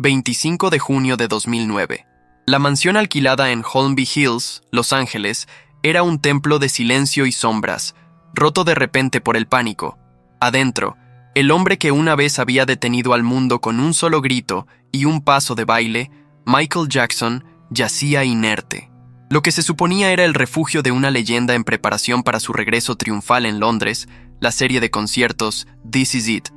25 de junio de 2009. La mansión alquilada en Holmby Hills, Los Ángeles, era un templo de silencio y sombras, roto de repente por el pánico. Adentro, el hombre que una vez había detenido al mundo con un solo grito y un paso de baile, Michael Jackson, yacía inerte. Lo que se suponía era el refugio de una leyenda en preparación para su regreso triunfal en Londres, la serie de conciertos This Is It,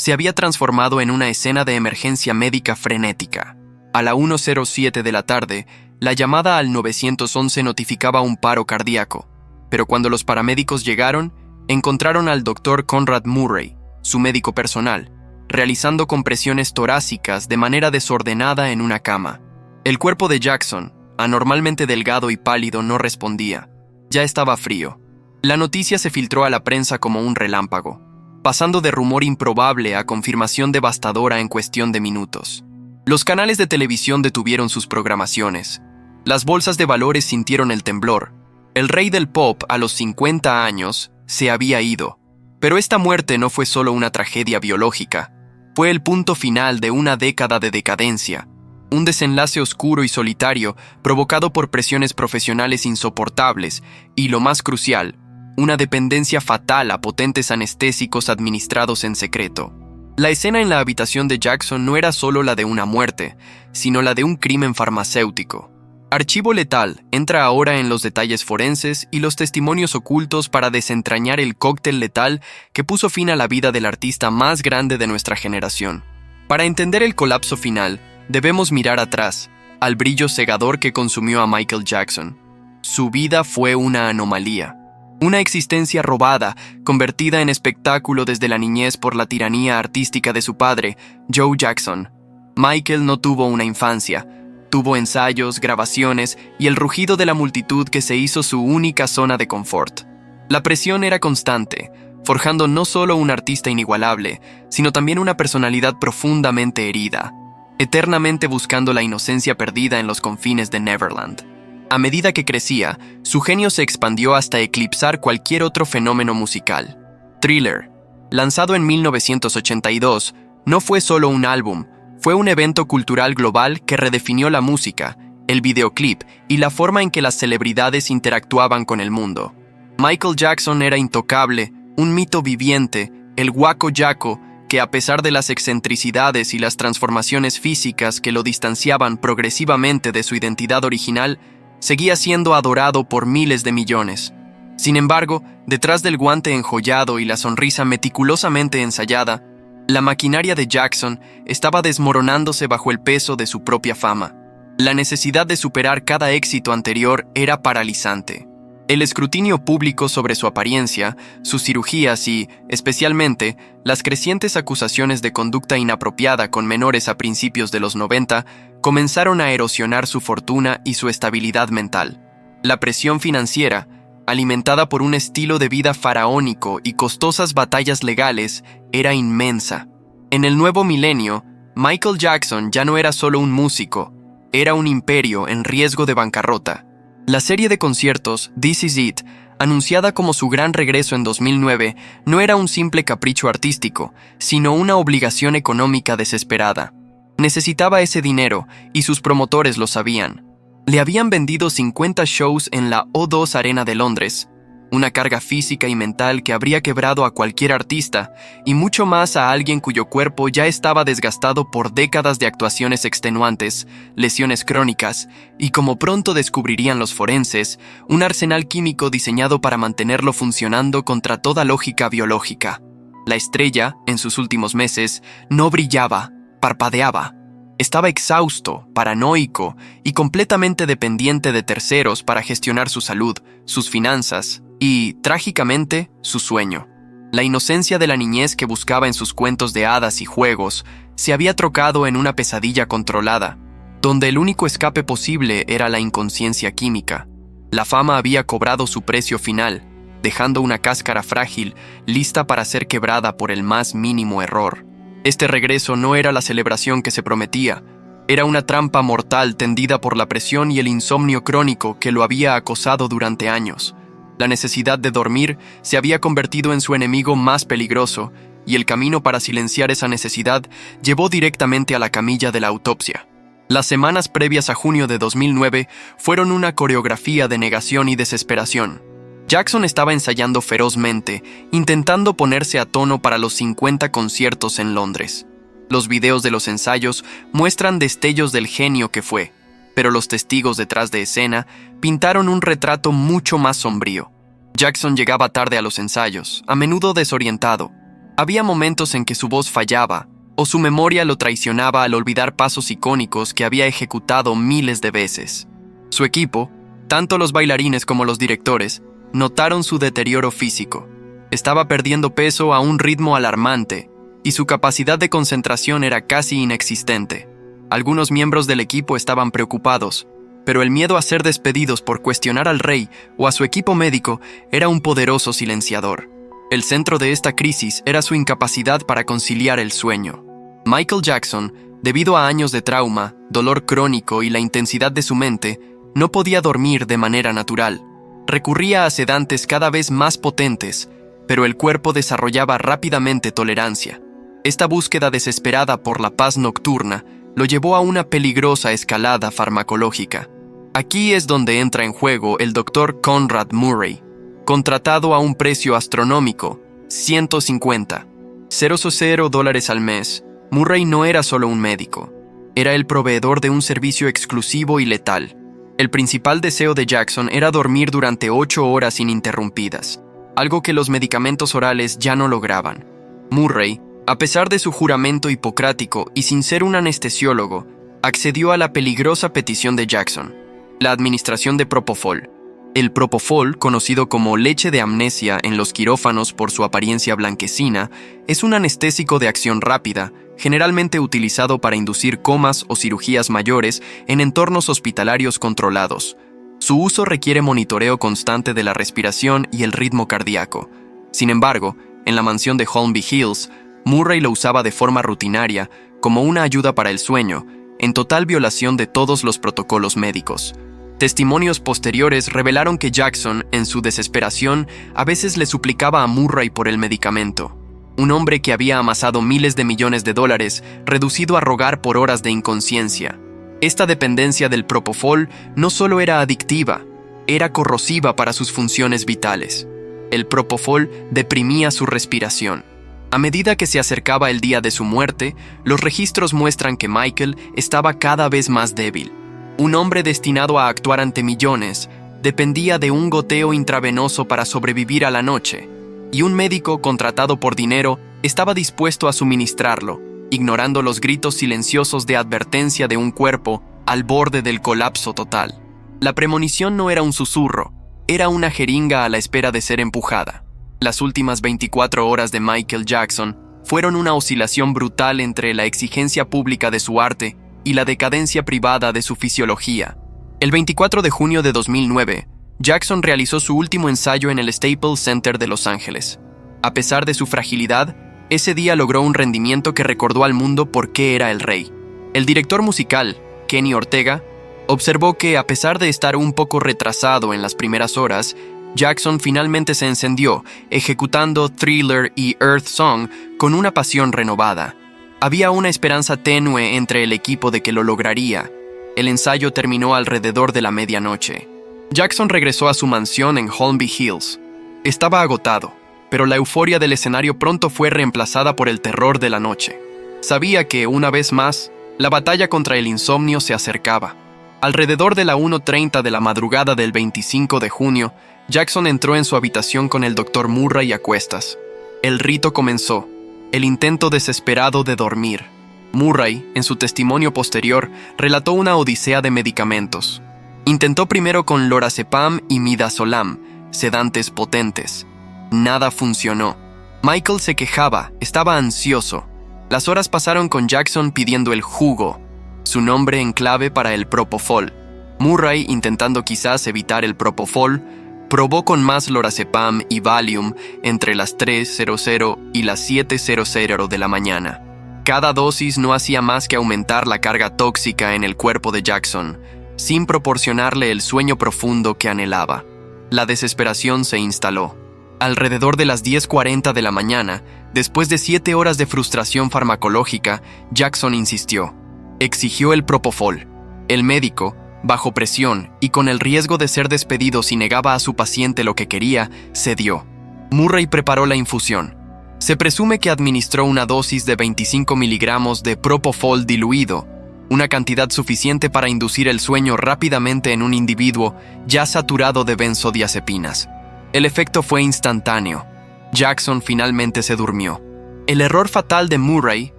se había transformado en una escena de emergencia médica frenética. A la 1:07 de la tarde, la llamada al 911 notificaba un paro cardíaco, pero cuando los paramédicos llegaron, encontraron al Dr. Conrad Murray, su médico personal, realizando compresiones torácicas de manera desordenada en una cama. El cuerpo de Jackson, anormalmente delgado y pálido, no respondía. Ya estaba frío. La noticia se filtró a la prensa como un relámpago, pasando de rumor improbable a confirmación devastadora en cuestión de minutos. Los canales de televisión detuvieron sus programaciones. Las bolsas de valores sintieron el temblor. El rey del pop, a los 50 años, se había ido. Pero esta muerte no fue solo una tragedia biológica. Fue el punto final de una década de decadencia. Un desenlace oscuro y solitario provocado por presiones profesionales insoportables y, lo más crucial, una dependencia fatal a potentes anestésicos administrados en secreto. La escena en la habitación de Jackson no era solo la de una muerte, sino la de un crimen farmacéutico. Archivo Letal entra ahora en los detalles forenses y los testimonios ocultos para desentrañar el cóctel letal que puso fin a la vida del artista más grande de nuestra generación. Para entender el colapso final, debemos mirar atrás, al brillo cegador que consumió a Michael Jackson. Su vida fue una anomalía. Una existencia robada, convertida en espectáculo desde la niñez por la tiranía artística de su padre, Joe Jackson. Michael no tuvo una infancia. Tuvo ensayos, grabaciones y el rugido de la multitud que se hizo su única zona de confort. La presión era constante, forjando no solo un artista inigualable, sino también una personalidad profundamente herida, eternamente buscando la inocencia perdida en los confines de Neverland. A medida que crecía, su genio se expandió hasta eclipsar cualquier otro fenómeno musical. Thriller, lanzado en 1982, no fue solo un álbum, fue un evento cultural global que redefinió la música, el videoclip y la forma en que las celebridades interactuaban con el mundo. Michael Jackson era intocable, un mito viviente, el Guaco Yaco, que a pesar de las excentricidades y las transformaciones físicas que lo distanciaban progresivamente de su identidad original, seguía siendo adorado por miles de millones. Sin embargo, detrás del guante enjollado y la sonrisa meticulosamente ensayada, la maquinaria de Jackson estaba desmoronándose bajo el peso de su propia fama. La necesidad de superar cada éxito anterior era paralizante. El escrutinio público sobre su apariencia, sus cirugías y, especialmente, las crecientes acusaciones de conducta inapropiada con menores a principios de los 90 comenzaron a erosionar su fortuna y su estabilidad mental. La presión financiera, alimentada por un estilo de vida faraónico y costosas batallas legales, era inmensa. En el nuevo milenio, Michael Jackson ya no era solo un músico, era un imperio en riesgo de bancarrota. La serie de conciertos This Is It, anunciada como su gran regreso en 2009, no era un simple capricho artístico, sino una obligación económica desesperada. Necesitaba ese dinero, y sus promotores lo sabían. Le habían vendido 50 shows en la O2 Arena de Londres, una carga física y mental que habría quebrado a cualquier artista, y mucho más a alguien cuyo cuerpo ya estaba desgastado por décadas de actuaciones extenuantes, lesiones crónicas, y como pronto descubrirían los forenses, un arsenal químico diseñado para mantenerlo funcionando contra toda lógica biológica. La estrella, en sus últimos meses, no brillaba, parpadeaba. Estaba exhausto, paranoico y completamente dependiente de terceros para gestionar su salud, sus finanzas y, trágicamente, su sueño. La inocencia de la niñez que buscaba en sus cuentos de hadas y juegos se había trocado en una pesadilla controlada, donde el único escape posible era la inconsciencia química. La fama había cobrado su precio final, dejando una cáscara frágil, lista para ser quebrada por el más mínimo error. Este regreso no era la celebración que se prometía, era una trampa mortal tendida por la presión y el insomnio crónico que lo había acosado durante años. La necesidad de dormir se había convertido en su enemigo más peligroso, y el camino para silenciar esa necesidad llevó directamente a la camilla de la autopsia. Las semanas previas a junio de 2009 fueron una coreografía de negación y desesperación. Jackson estaba ensayando ferozmente, intentando ponerse a tono para los 50 conciertos en Londres. Los videos de los ensayos muestran destellos del genio que fue, pero los testigos detrás de escena pintaron un retrato mucho más sombrío. Jackson llegaba tarde a los ensayos, a menudo desorientado. Había momentos en que su voz fallaba, o su memoria lo traicionaba al olvidar pasos icónicos que había ejecutado miles de veces. Su equipo, tanto los bailarines como los directores, notaron su deterioro físico. Estaba perdiendo peso a un ritmo alarmante, y su capacidad de concentración era casi inexistente. Algunos miembros del equipo estaban preocupados, pero el miedo a ser despedidos por cuestionar al rey o a su equipo médico era un poderoso silenciador. El centro de esta crisis era su incapacidad para conciliar el sueño. Michael Jackson, debido a años de trauma, dolor crónico y la intensidad de su mente, no podía dormir de manera natural. Recurría a sedantes cada vez más potentes, pero el cuerpo desarrollaba rápidamente tolerancia. Esta búsqueda desesperada por la paz nocturna lo llevó a una peligrosa escalada farmacológica. Aquí es donde entra en juego el Dr. Conrad Murray, contratado a un precio astronómico, $150,000 al mes. Murray no era solo un médico, era el proveedor de un servicio exclusivo y letal. El principal deseo de Jackson era dormir durante 8 horas ininterrumpidas, algo que los medicamentos orales ya no lograban. Murray, a pesar de su juramento hipocrático y sin ser un anestesiólogo, accedió a la peligrosa petición de Jackson, la administración de Propofol. El Propofol, conocido como leche de amnesia en los quirófanos por su apariencia blanquecina, es un anestésico de acción rápida, generalmente utilizado para inducir comas o cirugías mayores en entornos hospitalarios controlados. Su uso requiere monitoreo constante de la respiración y el ritmo cardíaco. Sin embargo, en la mansión de Holmby Hills, Murray lo usaba de forma rutinaria como una ayuda para el sueño, en total violación de todos los protocolos médicos. Testimonios posteriores revelaron que Jackson, en su desesperación, a veces le suplicaba a Murray por el medicamento. Un hombre que había amasado miles de millones de dólares, reducido a rogar por horas de inconsciencia. Esta dependencia del Propofol no solo era adictiva, era corrosiva para sus funciones vitales. El Propofol deprimía su respiración. A medida que se acercaba el día de su muerte, los registros muestran que Michael estaba cada vez más débil. Un hombre destinado a actuar ante millones dependía de un goteo intravenoso para sobrevivir a la noche, y un médico contratado por dinero estaba dispuesto a suministrarlo, ignorando los gritos silenciosos de advertencia de un cuerpo al borde del colapso total. La premonición no era un susurro, era una jeringa a la espera de ser empujada. Las últimas 24 horas de Michael Jackson fueron una oscilación brutal entre la exigencia pública de su arte y la decadencia privada de su fisiología. El 24 de junio de 2009, Jackson realizó su último ensayo en el Staples Center de Los Ángeles. A pesar de su fragilidad, ese día logró un rendimiento que recordó al mundo por qué era el rey. El director musical, Kenny Ortega, observó que, a pesar de estar un poco retrasado en las primeras horas, Jackson finalmente se encendió, ejecutando Thriller y Earth Song con una pasión renovada. Había una esperanza tenue entre el equipo de que lo lograría. El ensayo terminó alrededor de la medianoche. Jackson regresó a su mansión en Holmby Hills. Estaba agotado, pero la euforia del escenario pronto fue reemplazada por el terror de la noche. Sabía que, una vez más, la batalla contra el insomnio se acercaba. Alrededor de la 1:30 de la madrugada del 25 de junio, Jackson entró en su habitación con el Dr. Murray a cuestas. El rito comenzó, el intento desesperado de dormir. Murray, en su testimonio posterior, relató una odisea de medicamentos. Intentó primero con lorazepam y midazolam, sedantes potentes. Nada funcionó. Michael se quejaba, estaba ansioso. Las horas pasaron con Jackson pidiendo el jugo, su nombre en clave para el Propofol. Murray, intentando quizás evitar el Propofol, probó con más lorazepam y Valium entre las 3:00 y las 7:00 de la mañana. Cada dosis no hacía más que aumentar la carga tóxica en el cuerpo de Jackson, sin proporcionarle el sueño profundo que anhelaba. La desesperación se instaló. Alrededor de las 10:40 de la mañana, después de 7 horas de frustración farmacológica, Jackson insistió. Exigió el propofol. El médico, bajo presión y con el riesgo de ser despedido si negaba a su paciente lo que quería, cedió. Murray preparó la infusión. Se presume que administró una dosis de 25 miligramos de propofol diluido, una cantidad suficiente para inducir el sueño rápidamente en un individuo ya saturado de benzodiazepinas. El efecto fue instantáneo. Jackson finalmente se durmió. El error fatal de Murray,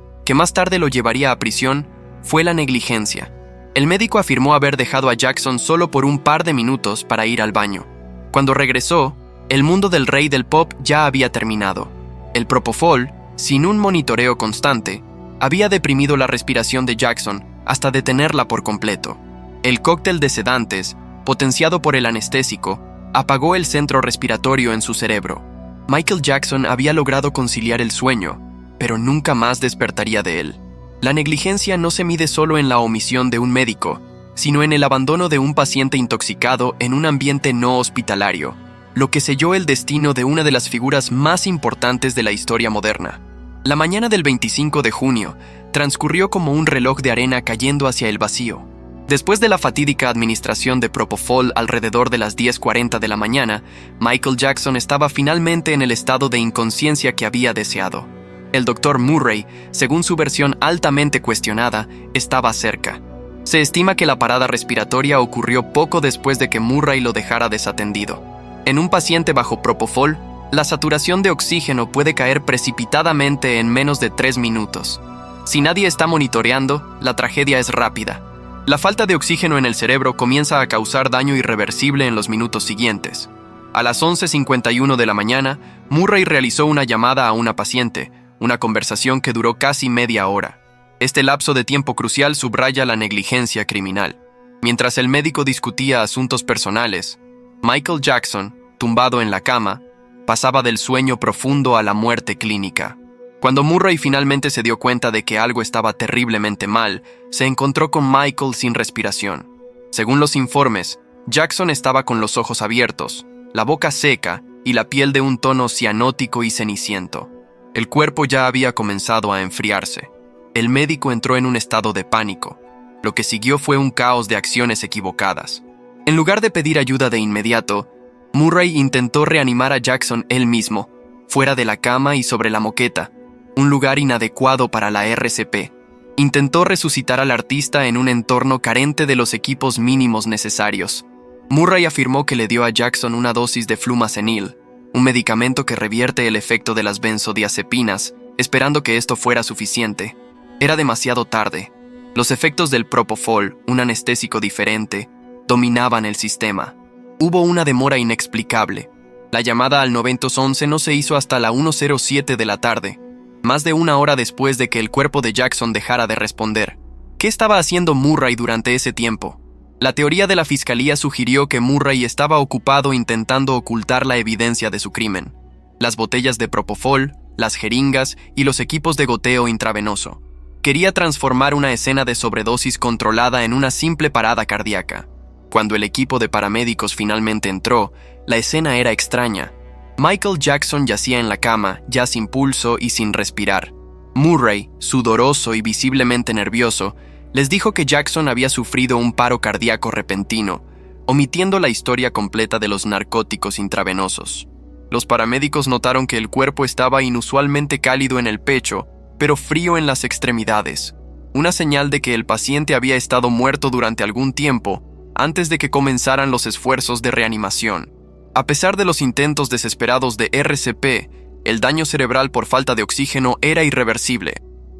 que más tarde lo llevaría a prisión, fue la negligencia. El médico afirmó haber dejado a Jackson solo por un par de minutos para ir al baño. Cuando regresó, el mundo del rey del pop ya había terminado. El propofol, sin un monitoreo constante, había deprimido la respiración de Jackson hasta detenerla por completo. El cóctel de sedantes, potenciado por el anestésico, apagó el centro respiratorio en su cerebro. Michael Jackson había logrado conciliar el sueño, pero nunca más despertaría de él. La negligencia no se mide solo en la omisión de un médico, sino en el abandono de un paciente intoxicado en un ambiente no hospitalario, lo que selló el destino de una de las figuras más importantes de la historia moderna. La mañana del 25 de junio transcurrió como un reloj de arena cayendo hacia el vacío. Después de la fatídica administración de propofol alrededor de las 10:40 de la mañana, Michael Jackson estaba finalmente en el estado de inconsciencia que había deseado. El Dr. Murray, según su versión altamente cuestionada, estaba cerca. Se estima que la parada respiratoria ocurrió poco después de que Murray lo dejara desatendido. En un paciente bajo propofol, la saturación de oxígeno puede caer precipitadamente en menos de 3 minutos. Si nadie está monitoreando, la tragedia es rápida. La falta de oxígeno en el cerebro comienza a causar daño irreversible en los minutos siguientes. A las 11:51 de la mañana, Murray realizó una llamada a una paciente, una conversación que duró casi media hora. Este lapso de tiempo crucial subraya la negligencia criminal. Mientras el médico discutía asuntos personales, Michael Jackson, tumbado en la cama, pasaba del sueño profundo a la muerte clínica. Cuando Murray finalmente se dio cuenta de que algo estaba terriblemente mal, se encontró con Michael sin respiración. Según los informes, Jackson estaba con los ojos abiertos, la boca seca y la piel de un tono cianótico y ceniciento. El cuerpo ya había comenzado a enfriarse. El médico entró en un estado de pánico. Lo que siguió fue un caos de acciones equivocadas. En lugar de pedir ayuda de inmediato, Murray intentó reanimar a Jackson él mismo, fuera de la cama y sobre la moqueta, un lugar inadecuado para la RCP. Intentó resucitar al artista en un entorno carente de los equipos mínimos necesarios. Murray afirmó que le dio a Jackson una dosis de flumacenil, un medicamento que revierte el efecto de las benzodiazepinas, esperando que esto fuera suficiente. Era demasiado tarde. Los efectos del propofol, un anestésico diferente, dominaban el sistema. Hubo una demora inexplicable. La llamada al 911 no se hizo hasta la 1:07 de la tarde, más de una hora después de que el cuerpo de Jackson dejara de responder. ¿Qué estaba haciendo Murray durante ese tiempo? La teoría de la fiscalía sugirió que Murray estaba ocupado intentando ocultar la evidencia de su crimen: las botellas de propofol, las jeringas y los equipos de goteo intravenoso. Quería transformar una escena de sobredosis controlada en una simple parada cardíaca. Cuando el equipo de paramédicos finalmente entró, la escena era extraña. Michael Jackson yacía en la cama, ya sin pulso y sin respirar. Murray, sudoroso y visiblemente nervioso, les dijo que Jackson había sufrido un paro cardíaco repentino, omitiendo la historia completa de los narcóticos intravenosos. Los paramédicos notaron que el cuerpo estaba inusualmente cálido en el pecho, pero frío en las extremidades, una señal de que el paciente había estado muerto durante algún tiempo antes de que comenzaran los esfuerzos de reanimación. A pesar de los intentos desesperados de RCP, el daño cerebral por falta de oxígeno era irreversible.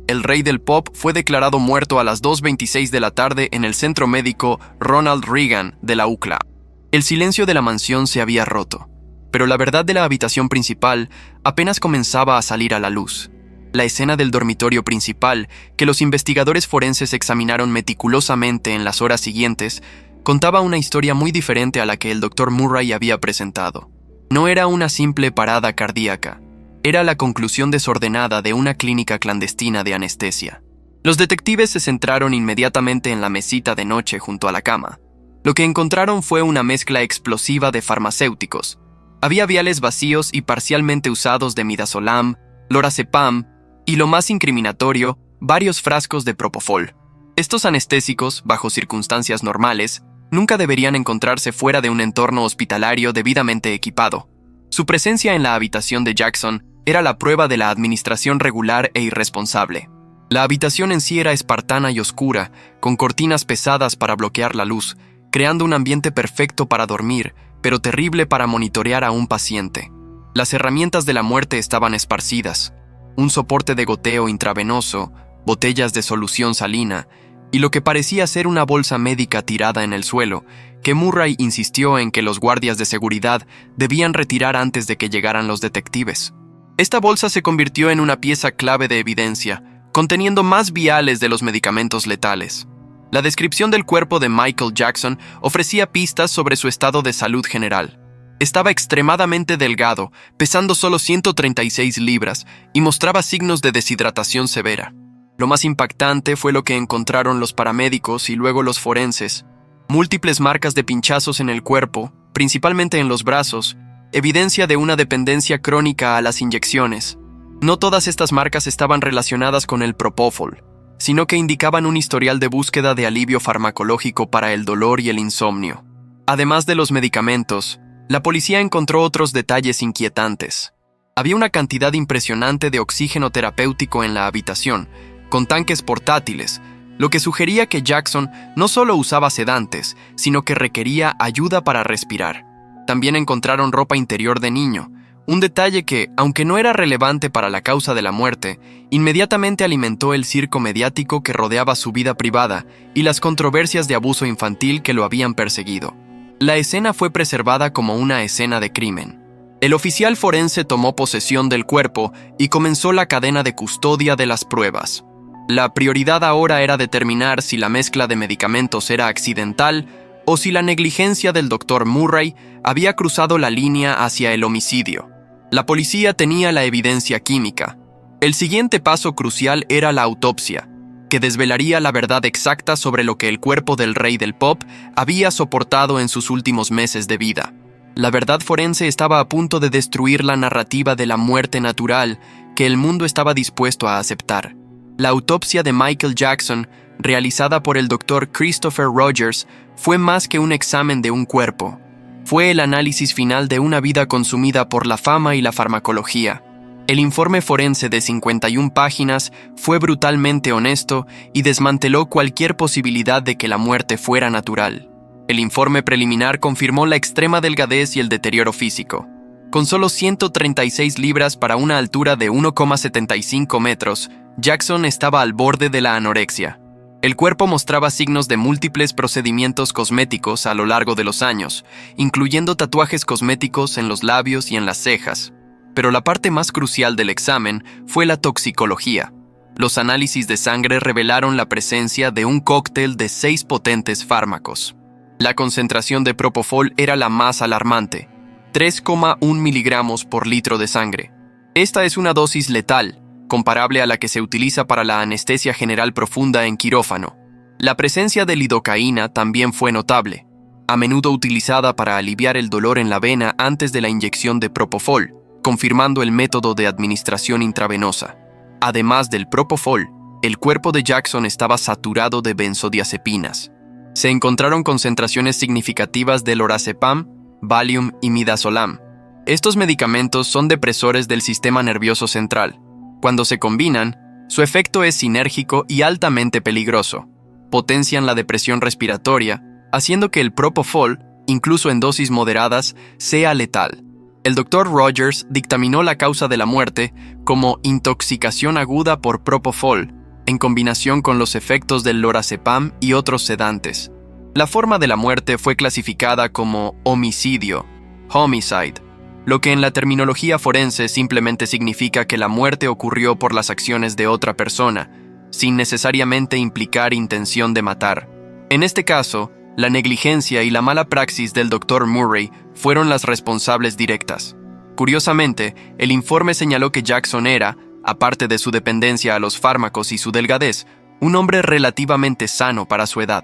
El rey del pop fue declarado muerto a las 2:26 de la tarde en el centro médico Ronald Reagan de la UCLA. El silencio de la mansión se había roto, pero la verdad de la habitación principal apenas comenzaba a salir a la luz. La escena del dormitorio principal, que los investigadores forenses examinaron meticulosamente en las horas siguientes, contaba una historia muy diferente a la que el Dr. Murray había presentado. No era una simple parada cardíaca, era la conclusión desordenada de una clínica clandestina de anestesia. Los detectives se centraron inmediatamente en la mesita de noche junto a la cama. Lo que encontraron fue una mezcla explosiva de farmacéuticos, Había viales vacíos y parcialmente usados de midazolam, lorazepam y, lo más incriminatorio, varios frascos de propofol. Estos anestésicos, bajo circunstancias normales, nunca deberían encontrarse fuera de un entorno hospitalario debidamente equipado. Su presencia en la habitación de Jackson era la prueba de la administración regular e irresponsable. La habitación en sí era espartana y oscura, con cortinas pesadas para bloquear la luz, creando un ambiente perfecto para dormir, pero terrible para monitorear a un paciente. Las herramientas de la muerte estaban esparcidas: un soporte de goteo intravenoso, botellas de solución salina y lo que parecía ser una bolsa médica tirada en el suelo, que Murray insistió en que los guardias de seguridad debían retirar antes de que llegaran los detectives. Esta bolsa se convirtió en una pieza clave de evidencia, conteniendo más viales de los medicamentos letales. La descripción del cuerpo de Michael Jackson ofrecía pistas sobre su estado de salud general. Estaba extremadamente delgado, pesando solo 136 libras, y mostraba signos de deshidratación severa. Lo más impactante fue lo que encontraron los paramédicos y luego los forenses: múltiples marcas de pinchazos en el cuerpo, principalmente en los brazos, evidencia de una dependencia crónica a las inyecciones. No todas estas marcas estaban relacionadas con el propofol, sino que indicaban un historial de búsqueda de alivio farmacológico para el dolor y el insomnio. Además de los medicamentos, la policía encontró otros detalles inquietantes. Había una cantidad impresionante de oxígeno terapéutico en la habitación, con tanques portátiles, lo que sugería que Jackson no solo usaba sedantes, sino que requería ayuda para respirar. También encontraron ropa interior de niño, un detalle que, aunque no era relevante para la causa de la muerte, inmediatamente alimentó el circo mediático que rodeaba su vida privada y las controversias de abuso infantil que lo habían perseguido. La escena fue preservada como una escena de crimen. El oficial forense tomó posesión del cuerpo y comenzó la cadena de custodia de las pruebas. La prioridad ahora era determinar si la mezcla de medicamentos era accidental o si la negligencia del Dr. Murray había cruzado la línea hacia el homicidio. La policía tenía la evidencia química. El siguiente paso crucial era la autopsia, que desvelaría la verdad exacta sobre lo que el cuerpo del rey del pop había soportado en sus últimos meses de vida. La verdad forense estaba a punto de destruir la narrativa de la muerte natural que el mundo estaba dispuesto a aceptar. La autopsia de Michael Jackson, realizada por el Dr. Christopher Rogers, fue más que un examen de un cuerpo. Fue el análisis final de una vida consumida por la fama y la farmacología. El informe forense de 51 páginas fue brutalmente honesto y desmanteló cualquier posibilidad de que la muerte fuera natural. El informe preliminar confirmó la extrema delgadez y el deterioro físico. Con solo 136 libras para una altura de 1,75 metros, Jackson estaba al borde de la anorexia. El cuerpo mostraba signos de múltiples procedimientos cosméticos a lo largo de los años, incluyendo tatuajes cosméticos en los labios y en las cejas. Pero la parte más crucial del examen fue la toxicología. Los análisis de sangre revelaron la presencia de un cóctel de 6 potentes fármacos. La concentración de propofol era la más alarmante: 3,1 miligramos por litro de sangre. Esta es una dosis letal, comparable a la que se utiliza para la anestesia general profunda en quirófano. La presencia de lidocaína también fue notable, a menudo utilizada para aliviar el dolor en la vena antes de la inyección de propofol, confirmando el método de administración intravenosa. Además del propofol, el cuerpo de Jackson estaba saturado de benzodiazepinas. Se encontraron concentraciones significativas de lorazepam, Valium y midazolam. Estos medicamentos son depresores del sistema nervioso central. Cuando se combinan, su efecto es sinérgico y altamente peligroso. Potencian la depresión respiratoria, haciendo que el propofol, incluso en dosis moderadas, sea letal. El Dr. Rogers dictaminó la causa de la muerte como intoxicación aguda por propofol, en combinación con los efectos del lorazepam y otros sedantes. La forma de la muerte fue clasificada como homicidio, homicide, lo que en la terminología forense simplemente significa que la muerte ocurrió por las acciones de otra persona, sin necesariamente implicar intención de matar. En este caso, la negligencia y la mala praxis del Dr. Murray fueron las responsables directas. Curiosamente, el informe señaló que Jackson era, aparte de su dependencia a los fármacos y su delgadez, un hombre relativamente sano para su edad.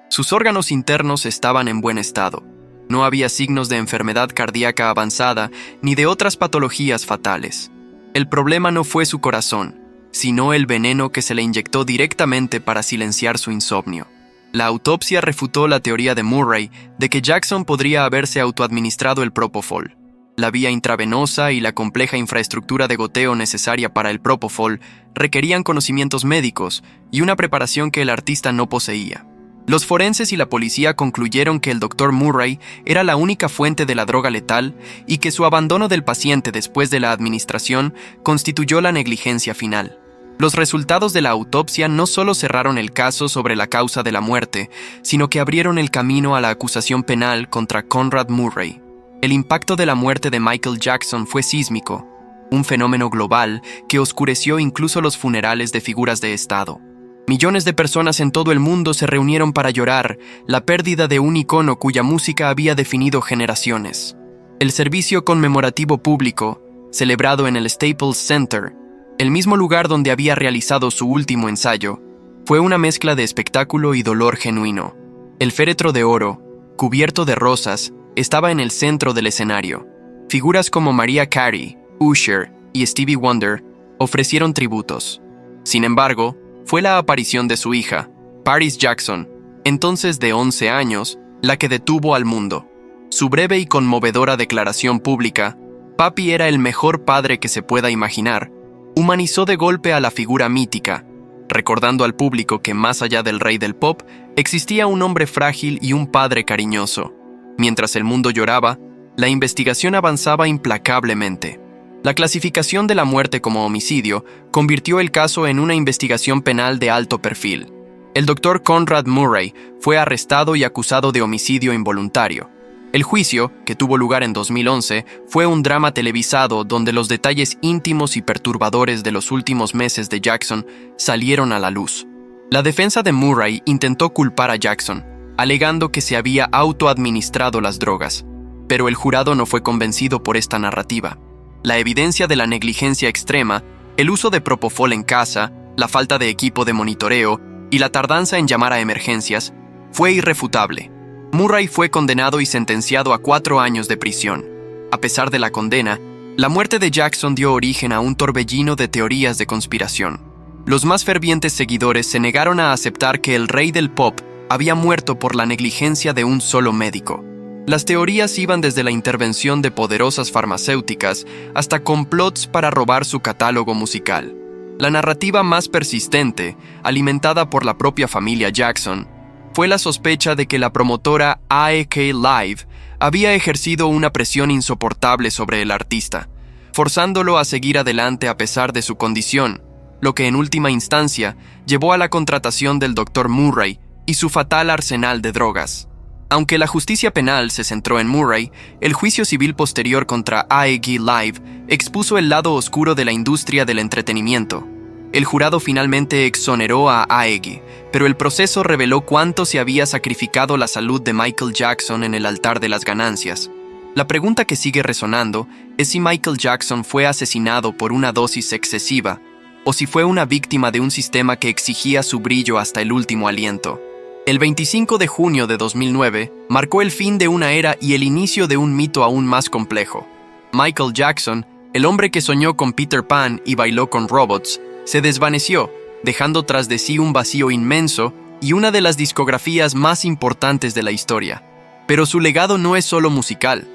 Sus órganos internos estaban en buen estado. No había signos de enfermedad cardíaca avanzada ni de otras patologías fatales. El problema no fue su corazón, sino el veneno que se le inyectó directamente para silenciar su insomnio. La autopsia refutó la teoría de Murray de que Jackson podría haberse autoadministrado el propofol. La vía intravenosa y la compleja infraestructura de goteo necesaria para el propofol requerían conocimientos médicos y una preparación que el artista no poseía. Los forenses y la policía concluyeron que el Dr. Murray era la única fuente de la droga letal y que su abandono del paciente después de la administración constituyó la negligencia final. Los resultados de la autopsia no solo cerraron el caso sobre la causa de la muerte, sino que abrieron el camino a la acusación penal contra Conrad Murray. El impacto de la muerte de Michael Jackson fue sísmico, un fenómeno global que oscureció incluso los funerales de figuras de Estado. Millones de personas en todo el mundo se reunieron para llorar la pérdida de un icono cuya música había definido generaciones. El servicio conmemorativo público, celebrado en el Staples Center, el mismo lugar donde había realizado su último ensayo, fue una mezcla de espectáculo y dolor genuino. El féretro de oro, cubierto de rosas, estaba en el centro del escenario. Figuras como Mariah Carey, Usher y Stevie Wonder ofrecieron tributos. Sin embargo, fue la aparición de su hija, Paris Jackson, entonces de 11 años, la que detuvo al mundo. Su breve y conmovedora declaración pública, "Papi era el mejor padre que se pueda imaginar", humanizó de golpe a la figura mítica, recordando al público que más allá del rey del pop, existía un hombre frágil y un padre cariñoso. Mientras el mundo lloraba, la investigación avanzaba implacablemente. La clasificación de la muerte como homicidio convirtió el caso en una investigación penal de alto perfil. El Dr. Conrad Murray fue arrestado y acusado de homicidio involuntario. El juicio, que tuvo lugar en 2011, fue un drama televisado donde los detalles íntimos y perturbadores de los últimos meses de Jackson salieron a la luz. La defensa de Murray intentó culpar a Jackson, alegando que se había autoadministrado las drogas, pero el jurado no fue convencido por esta narrativa. La evidencia de la negligencia extrema, el uso de propofol en casa, la falta de equipo de monitoreo y la tardanza en llamar a emergencias fue irrefutable. Murray fue condenado y sentenciado a 4 años de prisión. A pesar de la condena, la muerte de Jackson dio origen a un torbellino de teorías de conspiración. Los más fervientes seguidores se negaron a aceptar que el rey del pop había muerto por la negligencia de un solo médico. Las teorías iban desde la intervención de poderosas farmacéuticas hasta complots para robar su catálogo musical. La narrativa más persistente, alimentada por la propia familia Jackson, fue la sospecha de que la promotora AEK Live había ejercido una presión insoportable sobre el artista, forzándolo a seguir adelante a pesar de su condición, lo que en última instancia llevó a la contratación del Dr. Murray y su fatal arsenal de drogas. Aunque la justicia penal se centró en Murray, el juicio civil posterior contra AEG Live expuso el lado oscuro de la industria del entretenimiento. El jurado finalmente exoneró a AEG, pero el proceso reveló cuánto se había sacrificado la salud de Michael Jackson en el altar de las ganancias. La pregunta que sigue resonando es si Michael Jackson fue asesinado por una dosis excesiva o si fue una víctima de un sistema que exigía su brillo hasta el último aliento. El 25 de junio de 2009 marcó el fin de una era y el inicio de un mito aún más complejo. Michael Jackson, el hombre que soñó con Peter Pan y bailó con robots, se desvaneció, dejando tras de sí un vacío inmenso y una de las discografías más importantes de la historia. Pero su legado no es solo musical,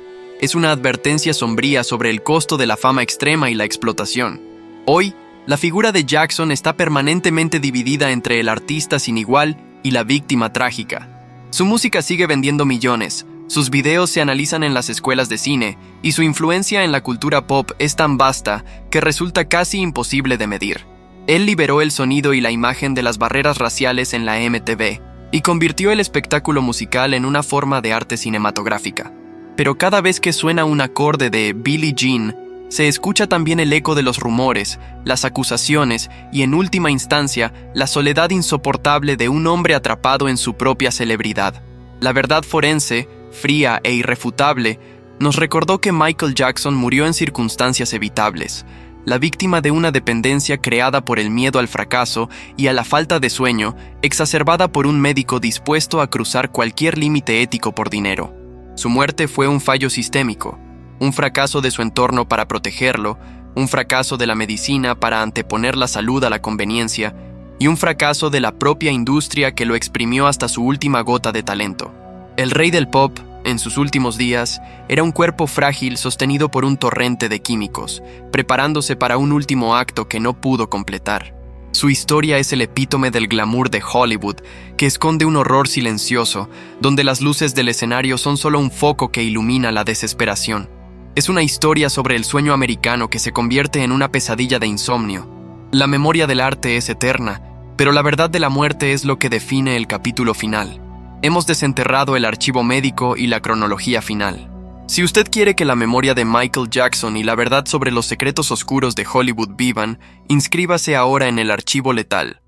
es una advertencia sombría sobre el costo de la fama extrema y la explotación. Hoy, la figura de Jackson está permanentemente dividida entre el artista sin igual y la víctima trágica. Su música sigue vendiendo millones, sus videos se analizan en las escuelas de cine y su influencia en la cultura pop es tan vasta que resulta casi imposible de medir. Él liberó el sonido y la imagen de las barreras raciales en la MTV y convirtió el espectáculo musical en una forma de arte cinematográfica. Pero cada vez que suena un acorde de Billie Jean, se escucha también el eco de los rumores, las acusaciones y, en última instancia, la soledad insoportable de un hombre atrapado en su propia celebridad. La verdad forense, fría e irrefutable, nos recordó que Michael Jackson murió en circunstancias evitables, la víctima de una dependencia creada por el miedo al fracaso y a la falta de sueño, exacerbada por un médico dispuesto a cruzar cualquier límite ético por dinero. Su muerte fue un fallo sistémico, un fracaso de su entorno para protegerlo, un fracaso de la medicina para anteponer la salud a la conveniencia, y un fracaso de la propia industria que lo exprimió hasta su última gota de talento. El rey del pop, en sus últimos días, era un cuerpo frágil sostenido por un torrente de químicos, preparándose para un último acto que no pudo completar. Su historia es el epítome del glamour de Hollywood, que esconde un horror silencioso, donde las luces del escenario son solo un foco que ilumina la desesperación. Es una historia sobre el sueño americano que se convierte en una pesadilla de insomnio. La memoria del arte es eterna, pero la verdad de la muerte es lo que define el capítulo final. Hemos desenterrado el archivo médico y la cronología final. Si usted quiere que la memoria de Michael Jackson y la verdad sobre los secretos oscuros de Hollywood vivan, inscríbase ahora en el archivo letal.